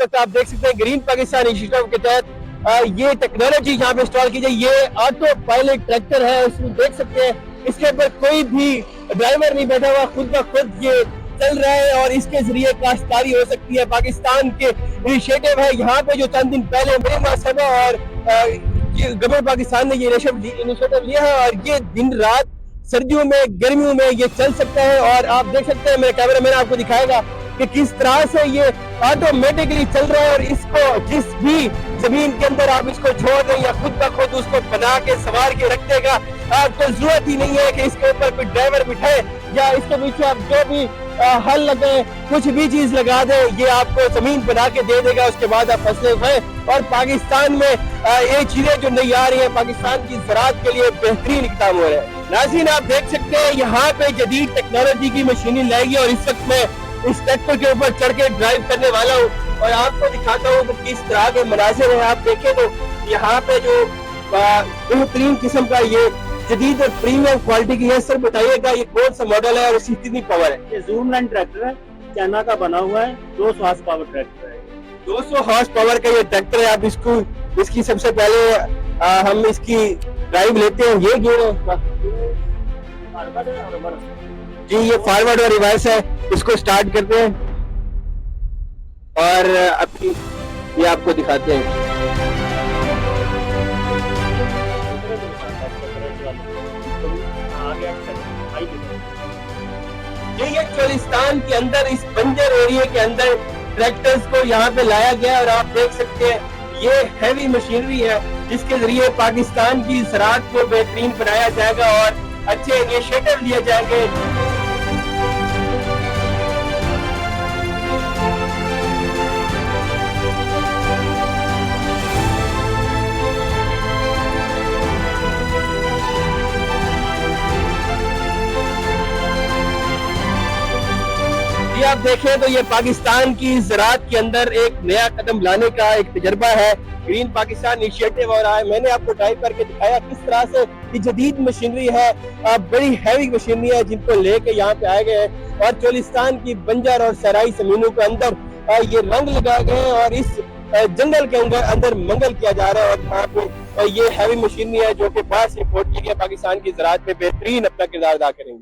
इस वक्त आप देख सकते हैं ग्रीन पाकिस्तान इनिशिएटिव के तहत ये टेक्नोलॉजी यहाँ पे इंस्टॉल की जाए। ये ऑटो पायलट ट्रैक्टर है, इसमें देख सकते हैं इसके ऊपर कोई भी ड्राइवर नहीं बैठा हुआ, खुद ब खुद ये चल रहा है और इसके जरिए काश्तकारी हो सकती है। पाकिस्तान के इनिशिएटिव है यहाँ पे जो चंद दिन पहले मेरे महासभा और गवर्नमेंट पाकिस्तान ने ये इनिशिएटिव लिया है और ये दिन रात सर्दियों में गर्मियों में ये चल सकता है। और आप देख सकते हैं, मेरे कैमरा मैन आपको दिखाएगा कि किस तरह से ये ऑटोमेटिकली चल रहा है और इसको जिस भी जमीन के अंदर आप इसको छोड़ दें या खुद ब खुद उसको बना के सवार के रख देगा। आपको जरूरत ही नहीं है कि इसके ऊपर कोई ड्राइवर बिठाए या इसके पीछे आप जो भी हल लगाए, कुछ भी चीज लगा दे, ये आपको जमीन बना के दे देगा। उसके बाद आप फसलें उगाएं और पाकिस्तान में ये चीजें जो नहीं आ रही है, पाकिस्तान की ज़राअत के लिए बेहतरीन इक़दाम हो रहा है। नाज़रीन, आप देख सकते हैं यहाँ पे जदीद टेक्नोलॉजी की मशीनें लाएगी और इस वक्त मैं इस ट्रैक्टर के ऊपर चढ़ के ड्राइव करने वाला हूँ और आपको दिखाता हूँ कि किस तरह के मनाज़िर हैं। आप देखें तो यहाँ पे जो बेहतरीन किस्म का ये जदीद और प्रीमियम क्वालिटी की है। सर बताइएगा ये कौन सा मॉडल है और इसकी कितनी पावर है? ये जूम लाइन ट्रैक्टर है, चाइना का बना हुआ है, 200 हॉर्स पावर ट्रैक्टर है। 200 हॉर्स पावर का ये ट्रैक्टर है। आप इसकी सबसे पहले हम इसकी ड्राइव लेते हैं। ये गियर है जी, ये फॉरवर्ड और रिवर्स है। इसको स्टार्ट करते हैं और अब ये आपको दिखाते हैं। ये चोलिस्तान के अंदर इस बंजर एरिया के अंदर ट्रैक्टर्स को यहाँ पे लाया गया और आप देख सकते हैं ये हैवी मशीनरी है जिसके जरिए पाकिस्तान की ज़राअत को बेहतरीन बनाया जाएगा और अच्छे इनिशिएटिव लिए जाएंगे। आप देखें तो ये पाकिस्तान की ज़राअत के अंदर एक नया कदम लाने का एक तजर्बा है, ग्रीन पाकिस्तान इनिशिएटिव। और मैंने आपको ड्राइव करके दिखाया किस तरह से ये जदीद मशीनरी है, बड़ी हैवी मशीनरी है जिनको लेके यहाँ पे आए गए हैं और चोलिस्तान की बंजर और सराई जमीनों के अंदर ये रंग लगाए गए हैं और इस जंगल के अंदर मंगल किया जा रहा है। और यहाँ पे ये हैवी मशीनरी है जो कि बाहर से इम्पोर्ट की गई पाकिस्तान की ज़राअत में बेहतरीन अपना किरदार अदा करेंगे।